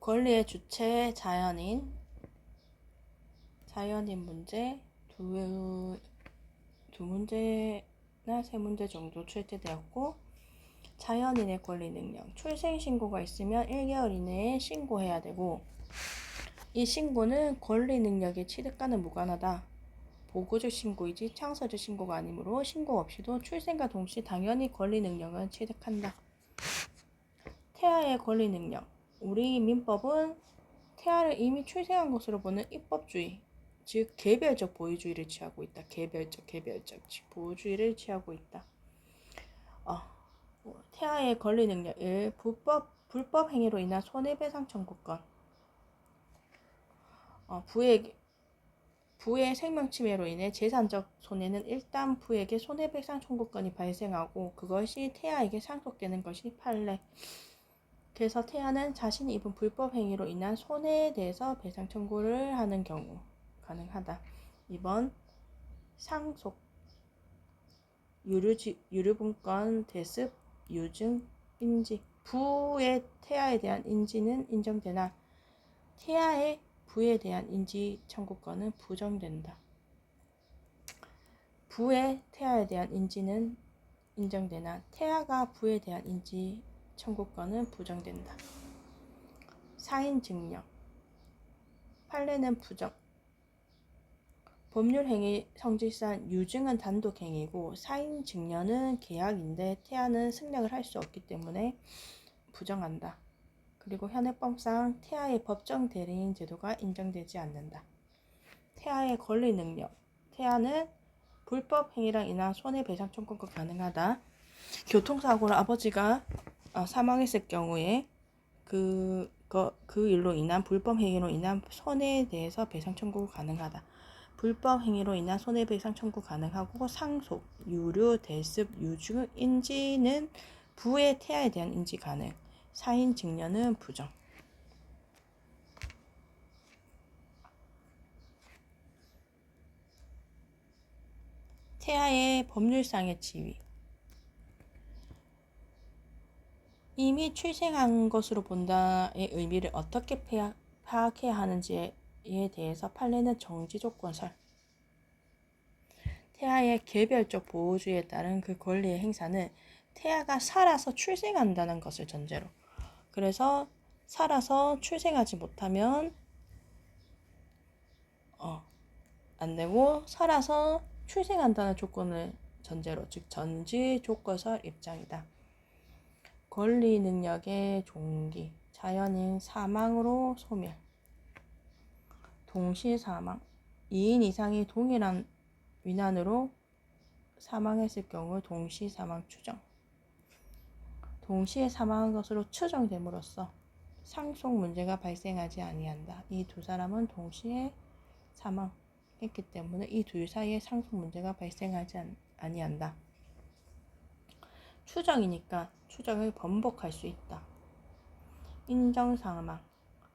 권리의 주체 자연인 문제 두 문제나 세 문제 정도 출제되었고, 자연인의 권리 능력, 출생 신고가 있으면 1개월 이내에 신고해야 되고, 이 신고는 권리 능력의 취득과는 무관하다. 보고적 신고이지 창설적 신고가 아니므로 신고 없이도 출생과 동시 당연히 권리 능력은 취득한다. 태아의 권리 능력, 우리 민법은 태아를 이미 출생한 것으로 보는 입법주의, 즉 개별적 보호주의를 취하고 있다. 개별적 보호주의를 취하고 있다. 태아의 권리 능력 1. 불법 행위로 인한 손해배상 청구권. 부의 생명침해로 인해 재산적 손해는 일단 부에게 손해배상 청구권이 발생하고 그것이 태아에게 상속되는 것이 판례. 그래서 태아는 자신이 입은 불법 행위로 인한 손해에 대해서 배상 청구를 하는 경우 가능하다. 2번 상속, 유류분권, 대습, 유증, 인지. 부의 태아에 대한 인지는 인정되나 태아의 부에 대한 인지 청구권은 부정된다. 부의 태아에 대한 인지는 인정되나 태아가 부에 대한 인지 청구권은 부정된다. 사인 증명, 판례는 부정. 법률 행위 성질상 유증은 단독 행위고 사인 증명은 계약인데 태아는 승낙을 할 수 없기 때문에 부정한다. 그리고 현행법상 태아의 법정 대리인 제도가 인정되지 않는다. 태아의 권리 능력, 태아는 불법 행위로 인한 손해배상 청구가 가능하다. 교통사고로 아버지가 사망했을 경우에 그 일로 인한 불법 행위로 인한 손해에 대해서 배상 청구가 가능하다. 불법 행위로 인한 손해배상 청구 가능하고 상속, 유류, 대습, 유증, 인지는 부의 태아에 대한 인지 가능. 사인 증여는 부정. 태아의 법률상의 지위. 이미 출생한 것으로 본다의 의미를 어떻게 파악해야 하는지에 대해서 판례는 정지 조건설. 태아의 개별적 보호주의에 따른 그 권리의 행사는 태아가 살아서 출생한다는 것을 전제로. 그래서 살아서 출생하지 못하면 안 되고 살아서 출생한다는 조건을 전제로, 즉 전지 조건설 입장이다. 권리 능력의 종기, 자연인 사망으로 소멸, 동시 사망, 2인 이상이 동일한 위난으로 사망했을 경우 동시 사망 추정. 동시에 사망한 것으로 추정됨으로써 상속 문제가 발생하지 아니한다. 이 두 사람은 동시에 사망했기 때문에 이 둘 사이에 상속 문제가 발생하지 아니한다. 추정이니까 추정을 번복할 수 있다. 인정 사망,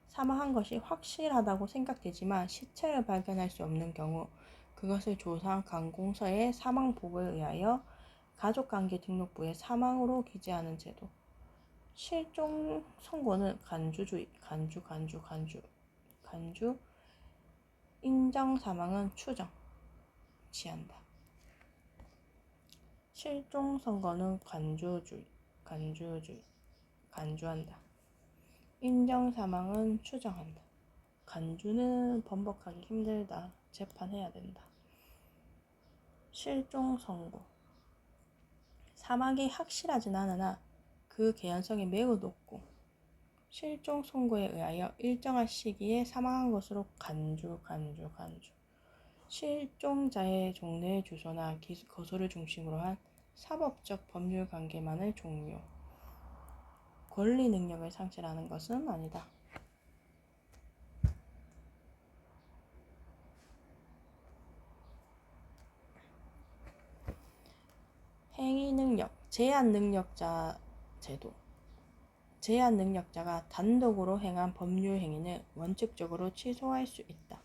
사망한 것이 확실하다고 생각되지만 시체를 발견할 수 없는 경우 그것을 조사한 관공서의 사망 보고에 의하여 가족관계 등록부에 사망으로 기재하는 제도. 실종 선고는 간주주의, 간주. 인정 사망은 추정, 취한다. 실종 선고는 간주한다. 인정 사망은 추정한다. 간주는 번복하기 힘들다. 재판해야 된다. 실종 선고, 사망이 확실하진 않으나 그 개연성이 매우 높고 실종 선고에 의하여 일정한 시기에 사망한 것으로 간주. 실종자의 종래 주소나 거소를 중심으로 한 사법적 법률 관계만을 종료. 권리 능력을 상실하는 것은 아니다. 행위 능력, 제한 능력자 제도. 제한 능력자가 단독으로 행한 법률 행위는 원칙적으로 취소할 수 있다.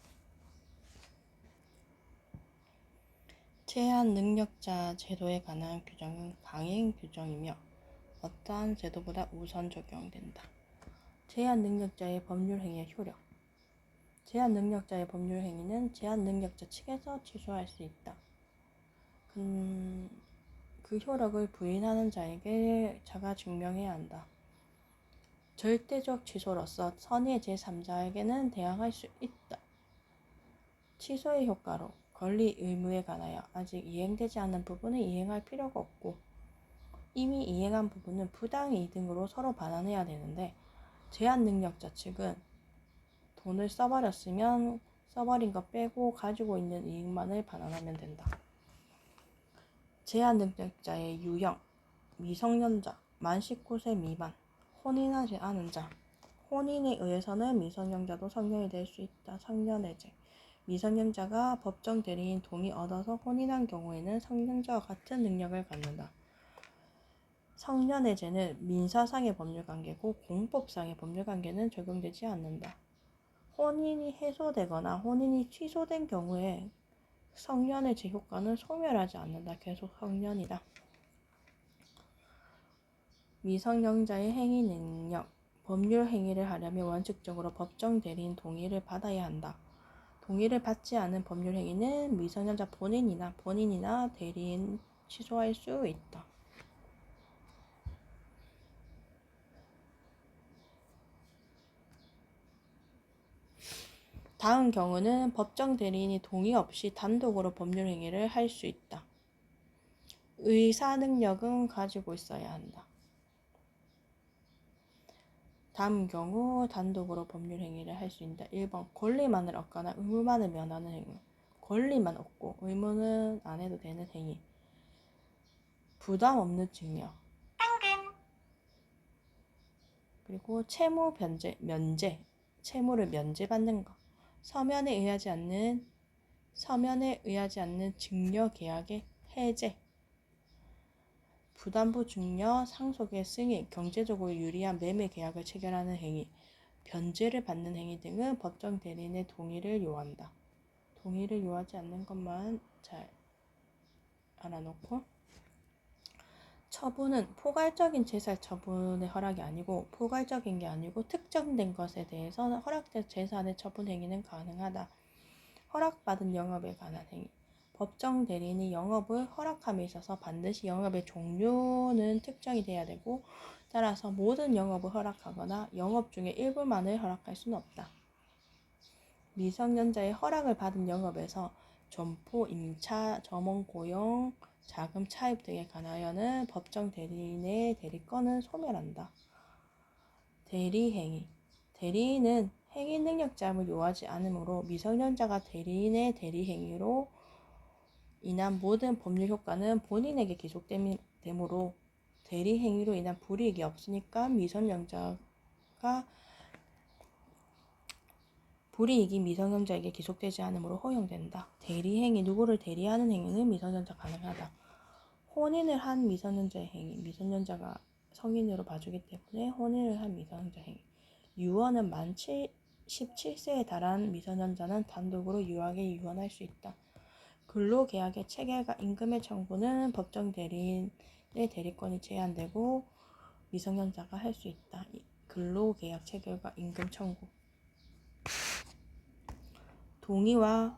제한 능력자 제도에 관한 규정은 강행 규정이며 어떠한 제도보다 우선 적용된다. 제한능력자의 법률행위의 효력. 제한능력자의 법률행위는 제한능력자 측에서 취소할 수 있다. 그 효력을 부인하는 자에게 자가 증명해야 한다. 절대적 취소로서 선의 제3자에게는 대항할 수 있다. 취소의 효과로 권리 의무에 관하여 아직 이행되지 않은 부분은 이행할 필요가 없고 이미 이행한 부분은 부당이익 등으로 서로 반환해야 되는데 제한능력자 측은 돈을 써버렸으면 써버린 거 빼고 가지고 있는 이익만을 반환하면 된다. 제한능력자의 유형, 미성년자, 만 19세 미만, 혼인하지 않은 자. 혼인에 의해서는 미성년자도 성년이 될 수 있다. 성년해제. 미성년자가 법정 대리인 동의 얻어서 혼인한 경우에는 성년자와 같은 능력을 갖는다. 성년해제는 민사상의 법률관계고 공법상의 법률관계는 적용되지 않는다. 혼인이 해소되거나 혼인이 취소된 경우에 성년해제 효과는 소멸하지 않는다. 계속 성년이다. 미성년자의 행위 능력. 법률 행위를 하려면 원칙적으로 법정 대리인 동의를 받아야 한다. 동의를 받지 않은 법률 행위는 미성년자 본인이나 대리인 취소할 수 있다. 다음 경우는 법정 대리인이 동의 없이 단독으로 법률 행위를 할 수 있다. 의사 능력은 가지고 있어야 한다. 다음 경우 단독으로 법률 행위를 할 수 있다. 1번 권리만을 얻거나 의무만을 면하는 행위. 권리만 얻고 의무는 안 해도 되는 행위. 부담 없는 증여. 그리고 채무 면제. 채무를 면제받는 것. 서면에 의하지 않는 증여 계약의 해제. 부담부 증여, 상속의 승인, 경제적으로 유리한 매매 계약을 체결하는 행위, 변제를 받는 행위 등은 법정 대리인의 동의를 요한다. 동의를 요하지 않는 것만 잘 알아놓고 처분은 포괄적인 재산 처분의 허락이 아니고 포괄적인 게 아니고 특정된 것에 대해서 허락된 재산의 처분 행위는 가능하다. 허락받은 영업에 관한 행위. 법정 대리인이 영업을 허락함에 있어서 반드시 영업의 종류는 특정이 돼야 되고 따라서 모든 영업을 허락하거나 영업 중에 일부만을 허락할 수는 없다. 미성년자의 허락을 받은 영업에서 점포, 임차, 점원 고용, 자금 차입 등에 관하여는 법정 대리인의 대리권은 소멸한다. 대리행위. 대리인은 행위 능력자임을 요하지 않으므로 미성년자가 대리인의 대리행위로 인한 모든 법률 효과는 본인에게 기속되므로 대리행위로 인한 불이익이 없으니까 불이익이 미성년자에게 기속되지 않으므로 허용된다. 대리행위, 누구를 대리하는 행위는 미성년자 가능하다. 혼인을 한 미성년자의 행위, 미성년자가 성인으로 봐주기 때문에 혼인을 한 미성년자 행위. 유언은 만 17세에 달한 미성년자는 단독으로 유하게 유언할 수 있다. 근로계약의 체결과 임금의 청구는 법정 대리인의 대리권이 제한되고 미성년자가 할 수 있다. 근로계약 체결과 임금 청구. 동의와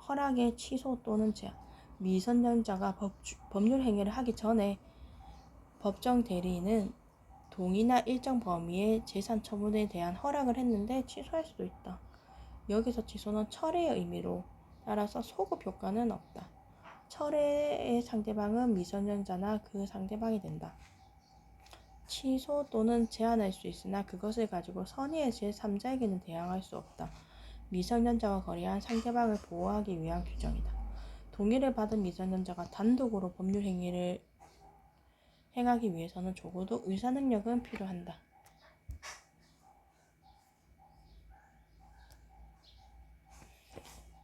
허락의 취소 또는 제한. 미성년자가 법률 행위를 하기 전에 법정 대리인은 동의나 일정 범위의 재산 처분에 대한 허락을 했는데 취소할 수도 있다. 여기서 취소는 철회의 의미로 따라서 소급 효과는 없다. 철회의 상대방은 미성년자나 그 상대방이 된다. 취소 또는 제한할 수 있으나 그것을 가지고 선의의 제3자에게는 대항할 수 없다. 미성년자와 거래한 상대방을 보호하기 위한 규정이다. 동의를 받은 미성년자가 단독으로 법률 행위를 행하기 위해서는 적어도 의사능력은 필요한다.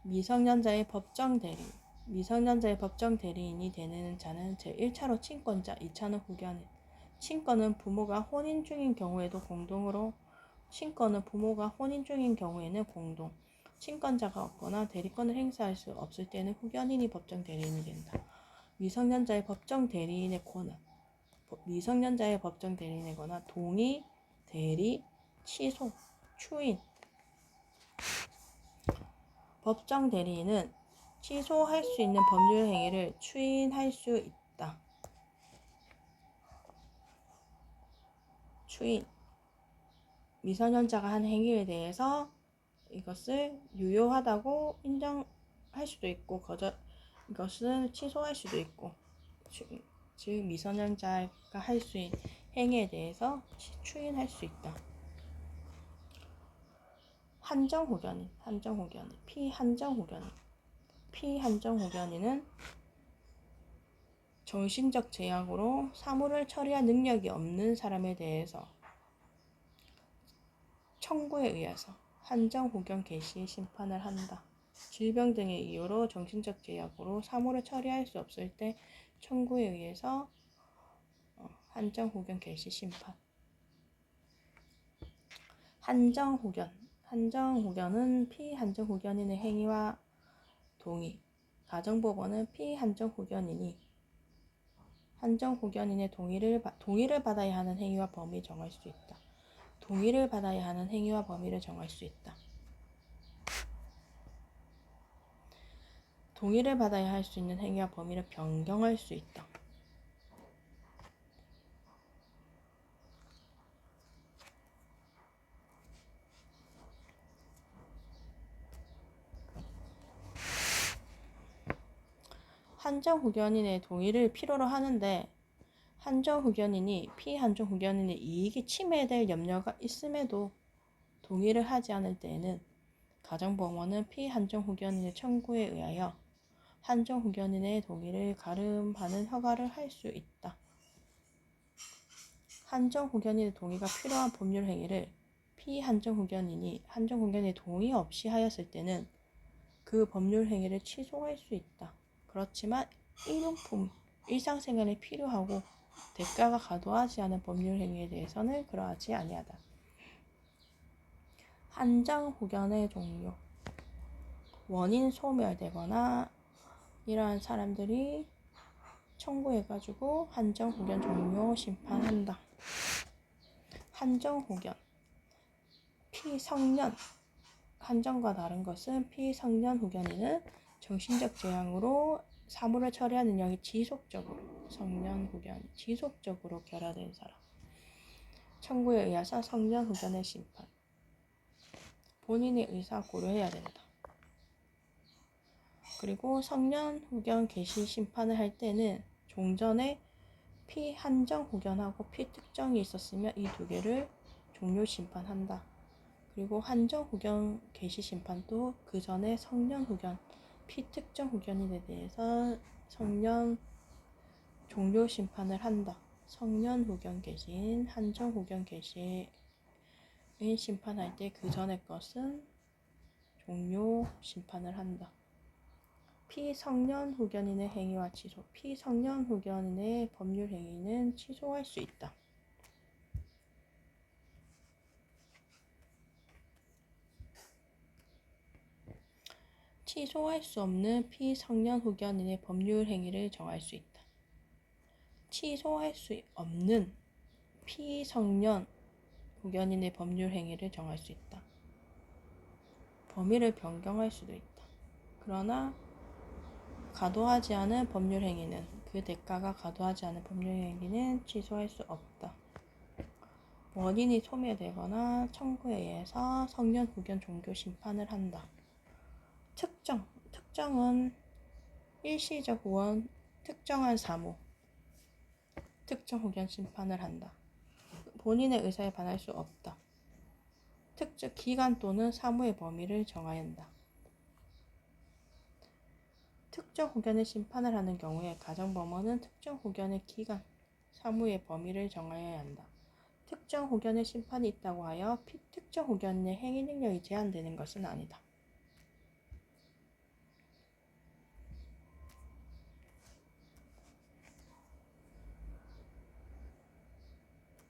미성년자의 법정 대리인. 미성년자의 법정 대리인이 되는 자는 제1차로 친권자, 2차는 후견인. 친권은 부모가 혼인 중인 경우에는 공동. 친권자가 없거나 대리권을 행사할 수 없을 때는 후견인이 법정 대리인이 된다. 미성년자의 법정 대리인의 권한. 미성년자의 법정 대리인의 권한. 동의, 대리, 취소, 추인. 법정 대리인은 취소할 수 있는 법률 행위를 추인할 수 있다. 추인. 미성년자가 한 행위에 대해서 이것을 유효하다고 인정할 수도 있고 이것은 취소할 수도 있고, 즉 미성년자가 할 수 있는 행위에 대해서 추인할 수 있다. 한정후견인, 피한정후견인은 정신적 제약으로 사물을 처리할 능력이 없는 사람에 대해서 청구에 의해서 한정후견 개시 심판을 한다. 질병 등의 이유로 정신적 제약으로 사물을 처리할 수 없을 때 청구에 의해서 한정후견 개시 심판. 한정후견은 피한정후견인의 행위와 동의. 가정법원은 피한정후견인이 한정후견인의 동의를 받아야 하는 행위와 범위 정할 수 있다. 동의를 받아야 하는 행위와 범위를 정할 수 있다. 동의를 받아야 할 수 있는 행위와 범위를 변경할 수 있다. 한정후견인의 동의를 필요로 하는데 한정후견인이 피한정후견인의 이익이 침해될 염려가 있음에도 동의를 하지 않을 때에는 가정법원은 피한정후견인의 청구에 의하여 한정후견인의 동의를 가름하는 허가를 할 수 있다. 한정후견인의 동의가 필요한 법률 행위를 피한정후견인이 한정후견인의 동의 없이 하였을 때는 그 법률 행위를 취소할 수 있다. 그렇지만 일상생활에 필요하고 대가가 과도하지 않은 법률 행위에 대해서는 그러하지 아니하다. 한정후견의 종료. 원인 소멸되거나 이러한 사람들이 청구해가지고 한정후견 종료 심판한다. 한정후견. 피성년. 한정과 다른 것은 피성년후견인은 정신적 재앙으로 사물을 처리하는 능력이 지속적으로 결여된 사람. 청구에 의해서 성년후견의 심판. 본인의 의사 고려해야 된다. 그리고 성년후견 개시 심판을 할 때는 종전에 피한정후견하고 피특정이 있었으면 이 두 개를 종료 심판한다. 그리고 한정후견 개시 심판도 그 전에 성년후견, 피특정후견인에 대해서 성년 종료 심판을 한다. 성년후견 개시인 한정후견 개시인 심판할 때 그 전의 것은 종료 심판을 한다. 피성년후견인의 행위와 취소. 피성년후견인의 법률 행위는 취소할 수 있다. 취소할 수 없는 피성년후견인의 법률 행위를 정할 수 있다. 취소할 수 없는 피성년후견인의 법률 행위를 정할 수 있다. 범위를 변경할 수도 있다. 그러나 과도하지 않은 법률 행위는 그 대가가 과도하지 않은 법률 행위는 취소할 수 없다. 원인이 소멸되거나 청구에 의해서 성년후견 종교 심판을 한다. 특정은 일시적 특정한 사무, 특정후견 심판을 한다. 본인의 의사에 반할 수 없다. 특정 기간 또는 사무의 범위를 정해야 한다. 특정 후견의 심판을 하는 경우에 가정법원은 특정 후견의 기간, 사무의 범위를 정하여야 한다. 특정 후견의 심판이 있다고 하여 특정 후견의 행위 능력이 제한되는 것은 아니다.